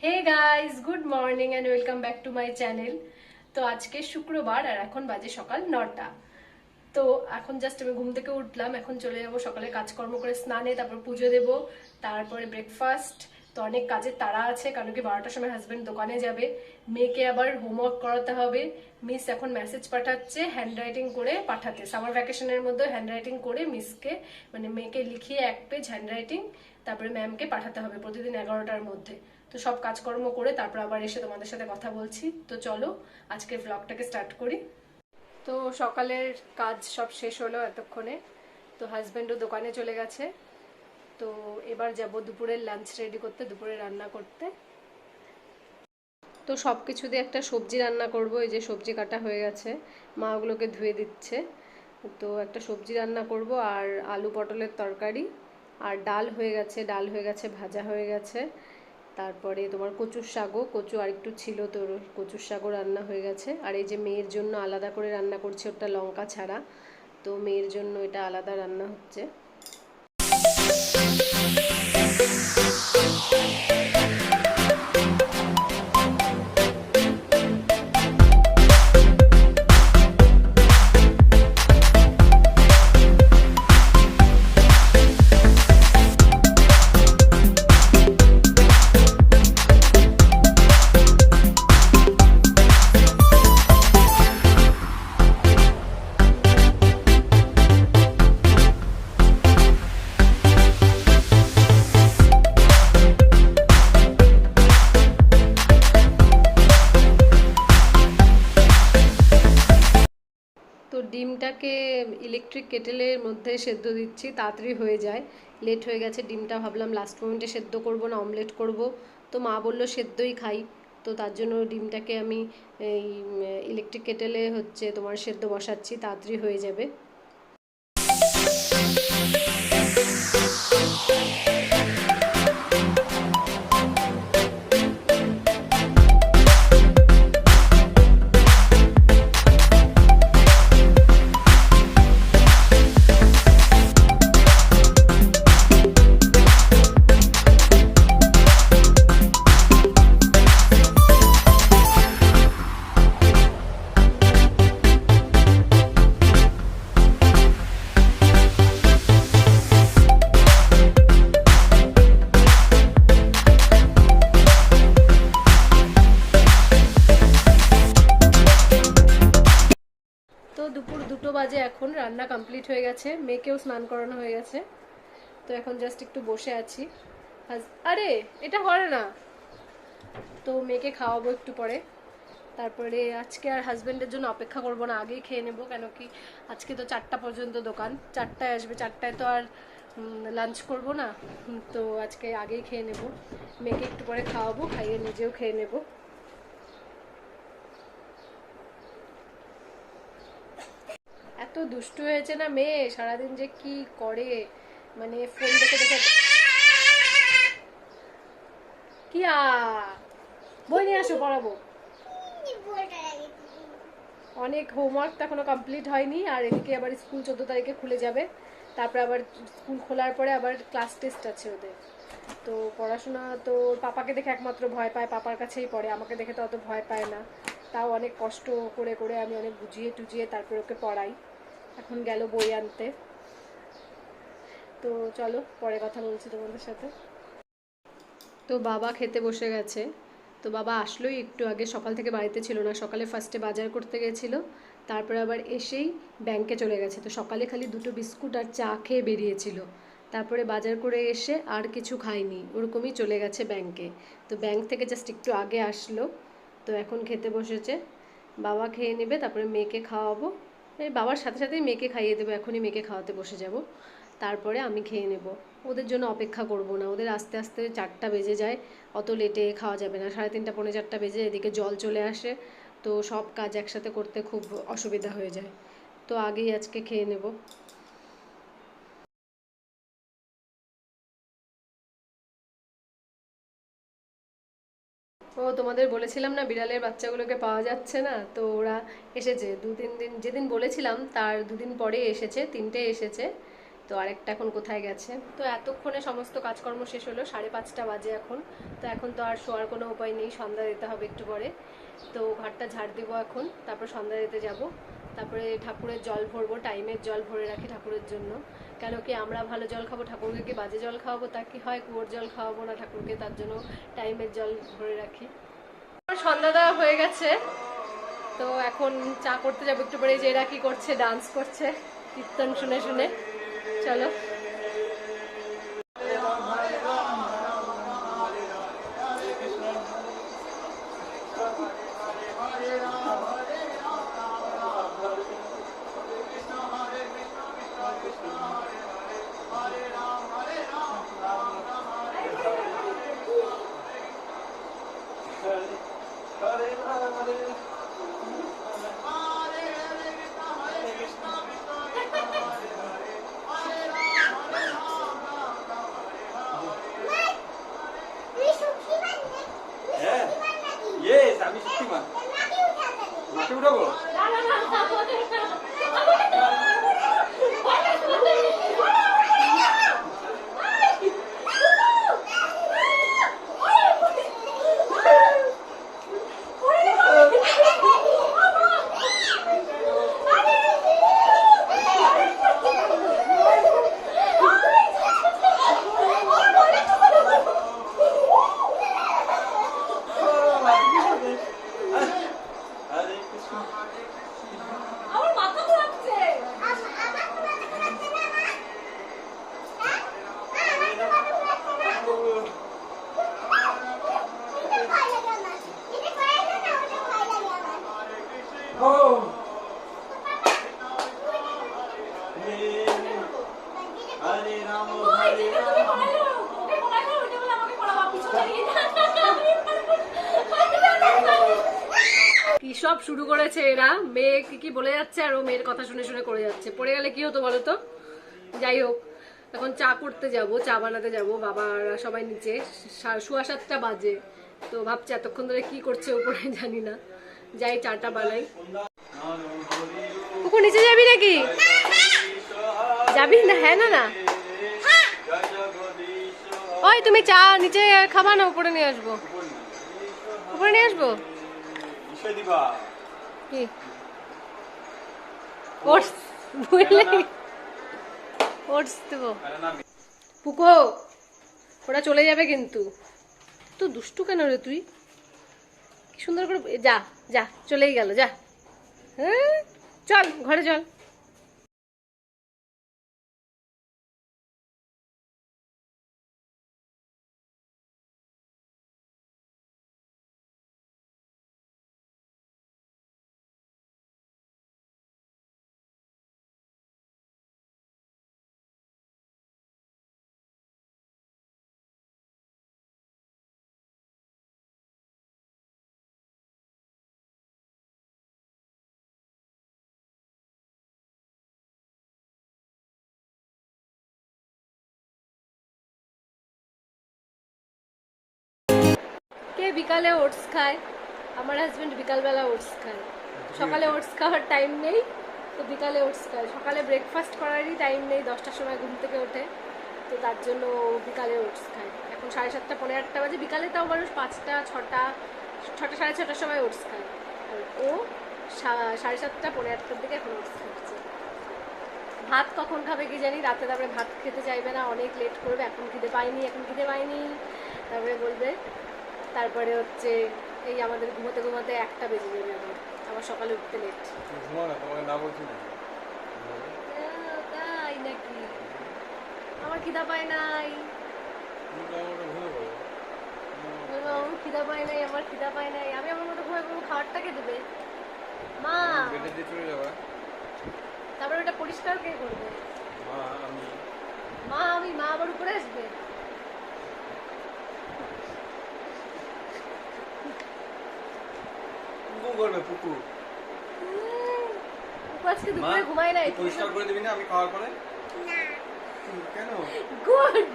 Hey guys, good morning and welcome back to my channel. তো আজকে শুক্রবার আর এখন বাজে সকাল 9টা। তো এখন জাস্ট আমি ঘুম থেকে উঠলাম, এখন চলে যাবো সকালে কাজকর্ম করে স্নানে, তারপর পুজো দেব, তারপরে ব্রেকফাস্ট। তো অনেক কাজের তাড়া আছে, কারণ কি 12টার সময় হাজবেন্ড দোকানে যাবে, মেয়েকে আবার হোমওয়ার্ক করাতে হবে। মিস এখন মেসেজ পাঠাচ্ছে হ্যান্ড রাইটিং করে পাঠাতে, সামার ভ্যাকেশনের মধ্যে হ্যান্ড রাইটিং করে মিসকে মানে মেয়েকে লিখিয়ে 1 পেজ হ্যান্ড রাইটিং তারপরে ম্যামকে পাঠাতে হবে প্রতিদিন 11টার মধ্যে। তো সব কাজকর্ম করে তারপর আবার এসে তোমাদের সাথে কথা বলছি। তো চলো আজকে ব্লগটাকে স্টার্ট করি। তো সকালের কাজ সব শেষ হলো এতক্ষণে। তো হাজব্যান্ডও দোকানে চলে গেছে। তো এবার যাব দুপুরের লাঞ্চ রেডি করতে, দুপুরে রান্না করতে। তো সব কিছু দিয়ে একটা সবজি রান্না করব। এই যে সবজি কাটা হয়ে গেছে, মা ওগুলোকে ধুয়ে দিচ্ছে। তো একটা সবজি রান্না করব, আর আলু পটলের তরকারি, আর ডাল হয়ে গেছে, ডাল হয়ে গেছে, ভাজা হয়ে গেছে। তারপরে তোমার কচুর শাকও, কচু আর একটু ছিল, তো কচুর শাকও রান্না হয়ে গেছে। আর এই যে মেয়ের জন্য আলাদা করে রান্না করছি, ওটা লঙ্কা ছাড়া। তো মেয়ের জন্য এটা আলাদা রান্না হচ্ছে। তো ডিমটাকে ইলেকট্রিক কেটেলের মধ্যে সেদ্ধ দিচ্ছি, তাড়াতাড়ি হয়ে যায়। লেট হয়ে গেছে, ডিমটা ভাবলাম লাস্ট মোমেন্টে সেদ্ধ করব না অমলেট করব। তো মা বললো সেদ্ধই খাই। তো তার জন্য ডিমটাকে আমি এই ইলেকট্রিক কেটেলে হচ্ছে তোমার সেদ্ধ বসাচ্ছি, তাড়াতাড়ি হয়ে যাবে। তো দুপুর 2টো বাজে, এখন রান্না কমপ্লিট হয়ে গেছে, মেয়েকেও স্নান করানো হয়ে গেছে। তো এখন জাস্ট একটু বসে আছি। আরে এটা হয় না। তো মেয়েকে খাওয়াবো একটু পরে, তারপরে আজকে আর হাজব্যান্ডের জন্য অপেক্ষা করব না, আগেই খেয়ে নেবো। কেন কি আজকে তো 4টা পর্যন্ত দোকান, 4টায় আসবে, 4টায় তো আর লাঞ্চ করব না। তো আজকে আগেই খেয়ে নেব, মেয়েকে একটু পরে খাওয়াবো, খাইয়ে নিজেও খেয়ে নেব। এত দুষ্টু হয়েছে না মেয়ে, সারাদিন যে কি করে, মানে ফোন দেখে দেখে। কি বই নিয়ে আসো, পড়াবো। অনেক হোমওয়ার্ক তো এখনো কমপ্লিট হয়নি, আর এদিকে আবার স্কুল 14 তারিখে খুলে যাবে। তারপরে আবার স্কুল খোলার পরে আবার ক্লাস টেস্ট আছে ওদের। তো পড়াশোনা তো পাপাকে দেখে একমাত্র ভয় পায়, পাপার কাছেই পড়ে, আমাকে দেখে তো অত ভয় পায় না। তাও অনেক কষ্ট করে করে আমি অনেক বুঝিয়ে টুজিয়ে তারপরে ওকে পড়াই। এখন গেল বই আনতে। তো চলো পরে কথা বলছি তোমাদের সাথে। তো বাবা খেতে বসে গেছে। তো বাবা আসলোই একটু আগে, সকাল থেকে বাড়িতে ছিল না, সকালে ফার্স্টে বাজার করতে গেছিলো, তারপরে আবার এসেই ব্যাংকে চলে গেছে। তো সকালে খালি 2টো বিস্কুট আর চা খেয়ে বেরিয়েছিল, তারপরে বাজার করে এসে আর কিছু খায়নি, ওরকমই চলে গেছে ব্যাংকে। তো ব্যাংক থেকে জাস্ট একটু আগে আসলো। তো এখন খেতে বসেছে, বাবা খেয়ে নেবে, তারপরে মেয়েকে খাওয়াবো। এই বাবার সাথে সাথেই মেয়েকে খাইয়ে দেবো, এখনই মেয়েকে খাওয়াতে বসে যাব, তারপরে আমি খেয়ে নেব। ওদের জন্য অপেক্ষা করব না, ওদের আস্তে আস্তে 4টা বেজে যায়, অত লেটে খাওয়া যাবে না। 3:30 পৌনে 4টা বেজে, এদিকে জল চলে আসে, তো সব কাজ একসাথে করতে খুব অসুবিধা হয়ে যায়। তো আগেই আজকে খেয়ে নেব। ও তোমাদের বলেছিলাম না বিড়ালের বাচ্চাগুলোকে পাওয়া যাচ্ছে না, তো ওরা এসেছে 2-3 দিন, যেদিন বলেছিলাম তার 2 দিন পরে এসেছে, 3টে এসেছে। তো আরেকটা এখন কোথায় গেছে। তো এতক্ষণে সমস্ত কাজকর্ম শেষ হলো, 5:30 বাজে এখন। তো এখন তো আর শোয়ার কোনো উপায় নেই, সন্ধ্যা দিতে হবে একটু পরে। তো ঘরটা ঝাড় দেবো এখন, তারপর সন্ধ্যা দিতে যাব। তারপরে ঠাকুরের জল ভরবো, টাইমের জল ভরে রাখি ঠাকুরের জন্য। কেন কি আমরা ভালো জল খাবো, ঠাকুরকে কি বাজে জল খাওয়াবো? তা কি হয়, কুয়োর জল খাওয়াবো না ঠাকুরকে, তার জন্য টাইমের জল ভরে রাখি। সন্ধ্যা দেওয়া হয়ে গেছে, তো এখন চা করতে যাবো একটু পরে। যে এরা কি করছে, ডান্স করছে কীর্তন শুনে শুনে। চলো। আমি শক্তিমান মাঠে উঠাবো। কি সব শুরু করেছে এরা, মেয়ে কি কি বলে যাচ্ছে আর ও মেয়ের কথা শুনে শুনে করে যাচ্ছে। পড়ে গেলে কি হতো বলো তো? যাই হোক, এখন চা করতে যাব, চা বানাতে যাব। বাবারা সবাই নিচে, 7:15 বাজে। তো ভাবছি এতক্ষণ ধরে কি করছে উপরে জানি না। যাই চাটা বানাই। কুকুর নিচে যাবি নাকি? যাবি না? হ্যাঁ না না। ওই তুমি চা নিচে খাবা না উপরে নিয়ে আসবো? উপরে নিয়ে আসবো কি? ওটস বুঝলে, ওটস দেবো। পুকো, ওরা চলে যাবে কিন্তু। তো দুষ্টু কেন রে তুই? কি সুন্দর করে যা যা, চলেই গেল, যা। হ্যাঁ চল ঘরে চল। কে বিকালে ওটস খায়? আমার হাজবেন্ড বিকালবেলা ওটস খায়। সকালে ওটস খাওয়ার টাইম নেই, তো বিকালে ওটস খায়। সকালে ব্রেকফাস্ট করারই টাইম নেই, 10টার সময় ঘুম থেকে ওঠে, তো তার জন্য বিকালে ওটস খায়। এখন 7:30 পৌনে 8টা বাজে। বিকালে তাও মানুষ 5টা 6টা 6টা 6:30টার সময় ওটস খায়, আর ও 7:30 পৌনে 8টার দিকে এখন ওটস খাচ্ছে। ভাত কখন খাবে কি জানি, রাতে তারপরে ভাত খেতে চাইবে না, অনেক লেট করবে। এখন খিদে পাইনি, এখন খিদে পাইনি তারপরে বলবে। তারপরে হচ্ছে এই আমাদের ঘুমোতে ঘুমোতে 1টা বেজে যাবে। আবার সকালে উঠতে লেট। তাই নাকি? আমার খিদা পায় নাই, আমার খিদা পায় নাই, আমার খিদা পায় নাই। আমি আমার মতো ঘুমাই পড়বো, খাবারটাকে দেবে মা। তারপরে ওটা পরিষ্কার কে করবে? মা আমি, মা আবার উপরে আসবে। পুকু আজকে দুপুরে ঘুমাই নাই। পরিষ্কার করে দিবি না আমি খাওয়ার পরে? না। কেন? গুড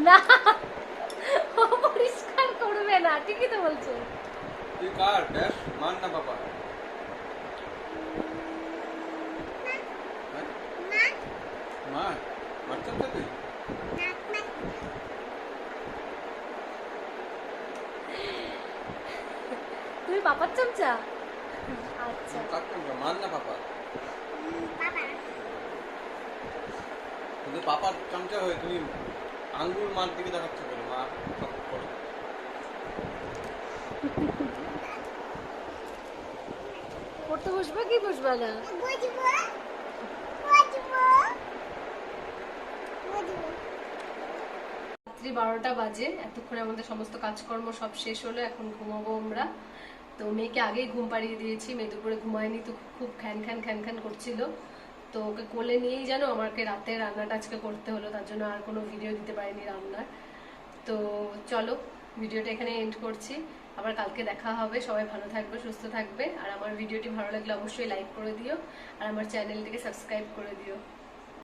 না, ও পরিষ্কার করবে না, ঠিকই তো বলছো। তুই কার ব্যাস মান না বাবা। মা মার চামচা তুই? তুমি পাপার চামচা? আচ্ছা। কার চামচা? মার না পাপা? কিন্তু পাপার চামচা হয়ে তুমি আঙ্গুল মার দিকে দেখাচ্ছ কেন? মা সব করো। পড়তে বসবে কি বসবে না? রাত্রি 12টা বাজে, এতক্ষণে আমাদের সমস্ত কাজকর্ম সব শেষ হলো, এখন ঘুমাবো আমরা। তো মেয়েকে আগেই ঘুম পাড়িয়ে দিয়েছি, মেয়ে দুপুরে ঘুমায়নি, তো খুব খ্যান খ্যান খ্যান খ্যান করছিল। তো ওকে কোলে নিয়েই যেন আমাকে রাতে রান্নাটা আজকে করতে হলো, তার জন্য আর কোনো ভিডিও দিতে পারিনি রান্নার। তো চলো ভিডিওটা এখানে এন্ড করছি, আবার কালকে দেখা হবে। সবাই ভালো থাকবে, সুস্থ থাকবে, আর আমার ভিডিওটি ভালো লাগলে অবশ্যই লাইক করে দিও, আর আমার চ্যানেলটিকে সাবস্ক্রাইব করে দিও।